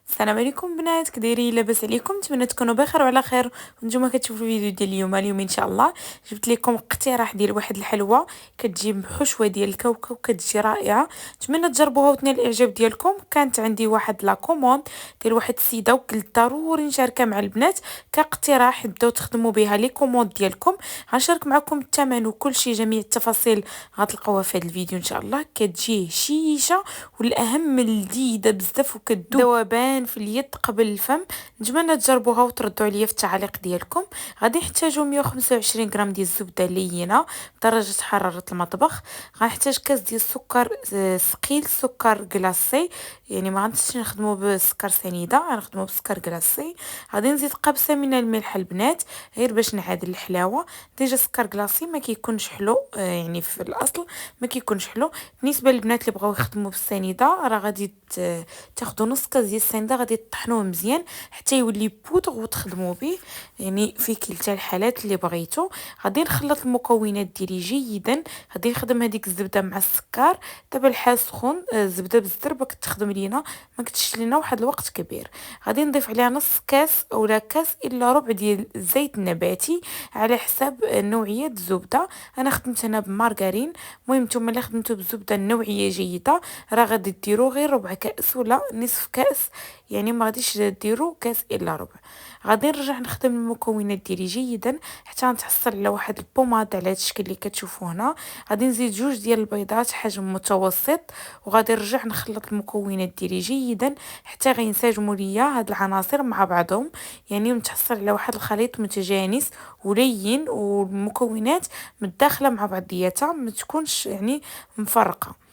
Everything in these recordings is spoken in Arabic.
السلام عليكم بنات، كدايرين؟ لاباس عليكم؟ نتمنى تكونوا بخير وعلى خير. وانتم كتشوفوا الفيديو ديال اليوم ان شاء الله جبت لكم اقتراح ديال واحد الحلوه كتجي بحشوه ديال الكاوكاو، كتجي رائعه. نتمنى تجربوها وتنال الاعجاب ديالكم. كانت عندي واحد لا كوموند ديال واحد السيده وقلت ضروري نشاركها مع البنات كاقتراح تبداو تخدموا بها لي كوموند ديالكم. غنشارك معكم الثمن وكل شيء، جميع التفاصيل غتلقاوها في هذا الفيديو ان شاء الله. كتجي شيشه والاهم لذيذه بزاف وكتذوب ذوبان في اليد قبل الفم. نتمنى تجربوها وتردوا عليا في التعليق ديالكم. غادي نحتاجو 125 غرام ديال الزبده لينه بدرجه حراره المطبخ. غنحتاج كاس ديال السكر ثقيل، سكر كلاصي، يعني ما غنمشيش نخدمو بالسكر سنيده، غنخدمو بالسكر كلاصي. غادي نزيد قبسه من الملح البنات غير باش نعادل الحلاوه. ديجا السكر كلاصي ما كيكونش حلو، يعني في الاصل ما كيكونش حلو. بالنسبه للبنات اللي بغاو يخدموا بالسنيده راه غادي تاخذوا نص كاس ديال السنيده، غادي تطحنوه مزيان حتى يولي بودغ وتخدموا به، يعني في كلتا الحالات اللي بغيتو. غادي نخلط المكونات ديالي جيدا. غادي نخدم هذيك الزبده مع السكر. دابا الحال سخون، الزبده بالزر باك تخدم لينا، ما كتشش لينا واحد الوقت كبير. غادي نضيف عليها نص كاس اولا كاس الا ربع ديال الزيت النباتي على حساب نوعيه الزبده. انا خدمت هنا بمارغرين. المهم نتوما الا خدمتو بالزبده النوعيه جيده راه غادي ديروا غير ربع كاس ولا نصف كاس، يعني ما غاديش ديروا كاس الا ربع. غادي نرجع نخدم المكونات ديالي جيدا حتى نتحصل على واحد البوماد على هذا الشكل اللي كتشوفوا هنا. غادي نزيد جوج ديال البيضات حجم متوسط، وغادي نرجع نخلط المكونات ديالي جيدا حتى غينسجموا ليا هاد العناصر مع بعضهم، يعني نتحصل على واحد الخليط متجانس ولين، والمكونات متداخله مع بعضياتها ما تكونش يعني مفرقه.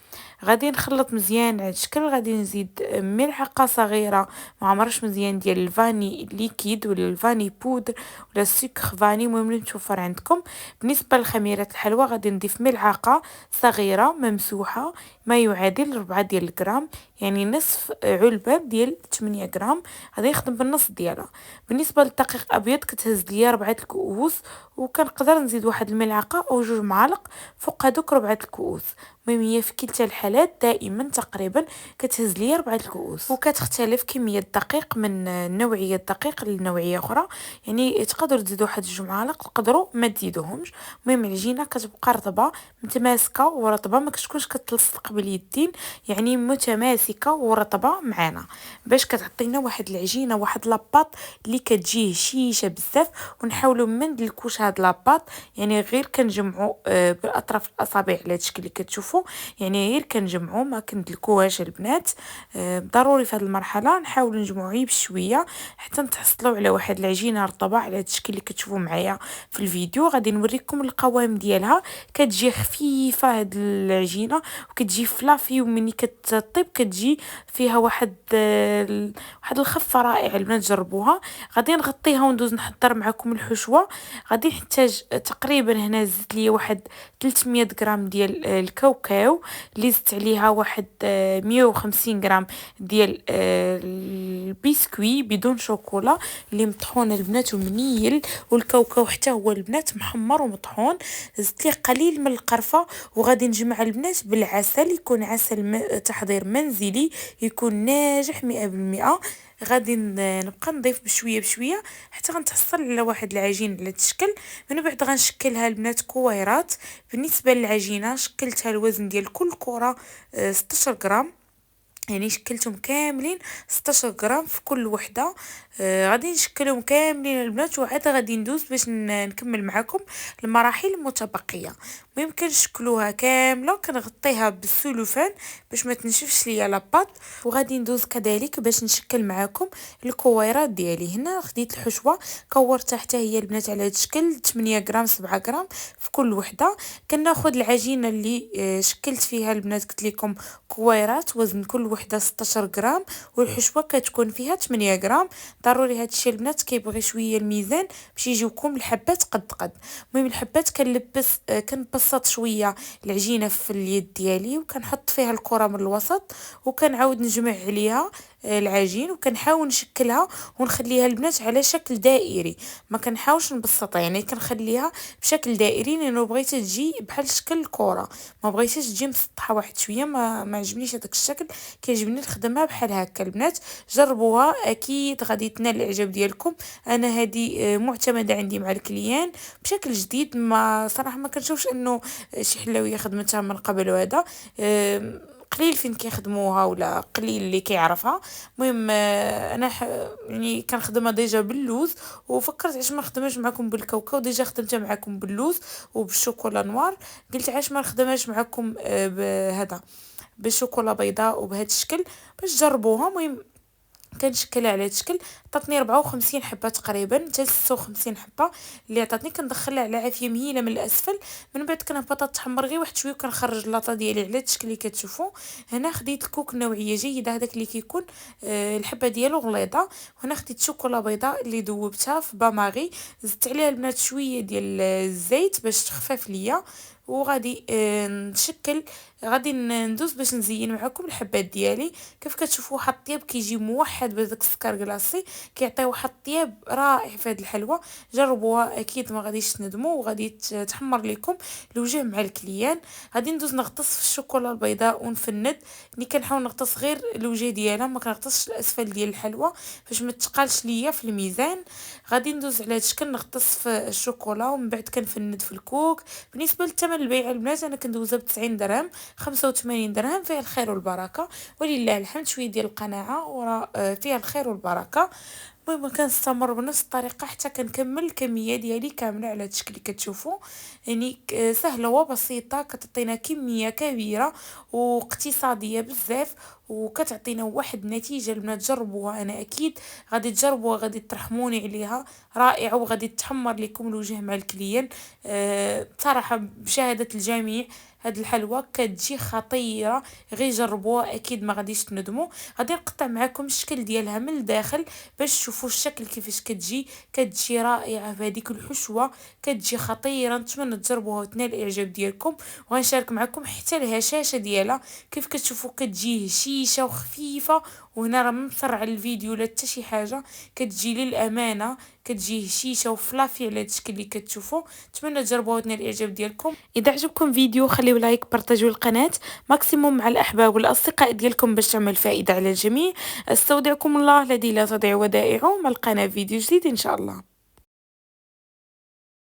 غادي نخلط مزيان على الشكل. غادي نزيد ملعقه صغيره معمرش مزيان ديال الفاني ليكيد ولا الفاني بودر ولا السكر فاني، المهم اللي متوفر عندكم. بالنسبه لخميره الحلوى غادي نضيف ملعقه صغيره ممسوحه ما يعادل 4 ديال الغرام، يعني نصف علبه ديال 8 غرام. غادي نخدم بالنص ديالها. بالنسبه للدقيق ابيض كتهز ليا 4 الكؤوس، وكنقدر نزيد واحد الملعقه او جوج معالق فوق هذوك 4 الكؤوس. المهم هي في كلتا الحالات دائما تقريبا كتهز ليا 4 الكؤوس، وكتختلف كميه الدقيق من نوعيه الدقيق لنوعيه اخرى. يعني تقدروا تزيدوا واحد جوج معالق، تقدروا ما تزيدوهمش. المهم العجينه كتبقى رطبه متماسكه ورطبه، ما كتكونش كتلصق باليدين، يعني متماسكه ورطبه معنا باش كتعطينا واحد العجينه واحد لاباط اللي كتجي هشيشه بزاف. ونحاولوا ما ندلكوش هاد لاباط، يعني غير كنجمعوا بالاطراف الاصابع على هاد الشكل اللي كتشوفوا، يعني غير كنجمعوا ما كندلكوهاش البنات. ضروري في هذه المرحله نحاولوا نجمعوا غير بشويه حتى نتحصلوا على واحد العجينه رطبه على هذا الشكل اللي كتشوفوا معايا في الفيديو. غادي نوريكم القوام ديالها. كتجي خفيفه هاد العجينه وكتجي فلافي، ومني كتطيب كتجي فيها واحد الخفه رائعه. البنات جربوها. غادي نغطيها وندوز نحضر معكم الحشوه. غادي نحتاج تقريبا هنا زدت لي واحد 300 غرام ديال الكاوكاو، اللي زدت عليها واحد 150 غرام ديال البسكوي بدون شوكولا اللي مطحون البنات ومنيل، والكاوكاو حتى هو البنات محمر ومطحون. زدت ليه قليل من القرفه. وغادي نجمع البنات بالعسل، يكون عسل تحضير منزلي يكون ناجح 100%. غادي نبقى نضيف بشويه بشويه حتى غنتحصل على واحد العجين على الشكل. من بعد غنشكلها البنات كويرات. بالنسبه للعجينه شكلتها الوزن ديال كل كره 16 غرام، يعني شكلتهم كاملين 16 غرام في كل وحده. غادي نشكلهم كاملين البنات وعاد غادي ندوز باش نكمل معكم المراحل المتبقيه. المهم كنشكلوها كامله كنغطيها بالسلوفان باش ما تنشفش ليا لاباط. وغادي ندوز كذلك باش نشكل معكم الكويرات ديالي. هنا خديت الحشوه كورتها حتى هي البنات على هذا الشكل 8 غرام 7 غرام في كل وحده. كناخذ العجينه اللي شكلت فيها البنات قلت لكم كويرات وزن كل وحده 16 غرام، والحشوه كتكون فيها 8 غرام. ضروري هادشي البنات كيبغي شويه الميزان باش يجيوكم الحبات قد قد. المهم الحبات كنبسط شويه العجينه في اليد ديالي وكنحط فيها الكره من الوسط وكنعاود نجمع عليها العجين وكنحاول نشكلها ونخليها البنات على شكل دائري، ما كنحاولش نبسطها يعني كنخليها بشكل دائري لانه بغيتها تجي بحال شكل الكره، ما بغيتهاش تجي مسطحه واحد شويه، ما عجبنيش هذاك الشكل، كيعجبني نخدمها بحال هكا. البنات جربوها اكيد غادي تنال الاعجاب ديالكم. انا هذه معتمده عندي مع الكليان بشكل جديد، ما صراحه ما كنشوفش انه شي حلاويه خدمتها من قبل، وهذا قليل فين كيخدموها ولا قليل اللي كيعرفها. المهم انا يعني كنخدمها ديجا باللوز، وفكرت علاش ما نخدمهاش معكم بالكاوكاو، ديجا خدمتها معكم باللوز وبالشوكولا نوار، قلت علاش ما نخدمهاش معكم بهذا بالشوكولا بيضاء وبهذا الشكل باش تجربوها. المهم كنشكلها على هاد الشكل، عطاتني 54 حبه تقريبا حتى 56 حبه اللي عطاتني. كندخلها على عافيه مهيله من الاسفل، من بعد كنهبطها تحمر غير واحد شويه وكنخرج اللاطه ديالي على هاد الشكل اللي كتشوفوا هنا. خديت الكوك نوعيه جيده، هذاك اللي كيكون الحبه ديالو غليظه. وهنا خديت شوكولا بيضاء اللي ذوبتها في باماغي، زدت عليها البنات شويه ديال الزيت باش تخفف ليا، وغادي نشكل، غادي ندوز باش نزين معكم الحبات ديالي. كيف كتشوفوا واحد الطياب كيجي موحد بداك السكر كلاصي، كيعطي واحد الطياب رائع في هذه الحلوى. جربوها اكيد ما غاديش تندموا، وغادي تحمر لكم الوجه مع الكليان. غادي ندوز نغطس في الشوكولا البيضاء ونفند، ملي كنحاول نغطس غير الوجه ديالها، ما كنغطسش الاسفل ديال الحلوى باش ما تقالش ليا في الميزان. غادي ندوز على هذا الشكل نغطس في الشوكولا، ومن بعد كنفند في الكوك. بالنسبه للثمن البيع البنات انا كندوزها ب 90 درهم 85 درهم، فيها الخير والبركه ولله الحمد، شويه ديال القناعه وراه فيها الخير والبركه. المهم كنستمر بنفس الطريقه حتى كنكمل الكميه ديالي كامله على هذا الشكل اللي كتشوفوا. يعني سهله وبسيطه، كتعطينا كميه كبيره واقتصاديه بزاف، وكتعطينا واحد النتيجه. البنات جربوها، انا اكيد غادي تجربوها، غادي ترحموني عليها، رائعه وغادي تحمر لكم الوجه مع الكليان. بصراحه بشهاده الجميع هاد الحلوى كتجي خطيره، غير جربوها اكيد ما غاديش تندموا. غادي نقطع معكم الشكل ديالها من الداخل باش تشوفوا الشكل كيفاش كتجي رائعه بهذيك الحشوه، كتجي خطيره. نتمنى تجربوها وتنال الاعجاب ديالكم. وغنشارك معكم حتى الهشاشه ديالها، كيف كتشوفوا كتجي هشيشه وخفيفه، وهنا راه مسرع الفيديو لا حتى شي حاجه، كتجي للامانه كتجي هشيشه وفلافي على هذا الشكل اللي كتشوفوا. نتمنى تجربوها وتنال الاعجاب ديالكم. اذا عجبكم الفيديو خليو لايك، بارطاجيو القناه ماكسيموم مع الاحباب والاصدقاء ديالكم باش تعمل فائده على الجميع. استودعكم الله الذي لا تضيع ودائعه، مع القناه فيديو جديد ان شاء الله.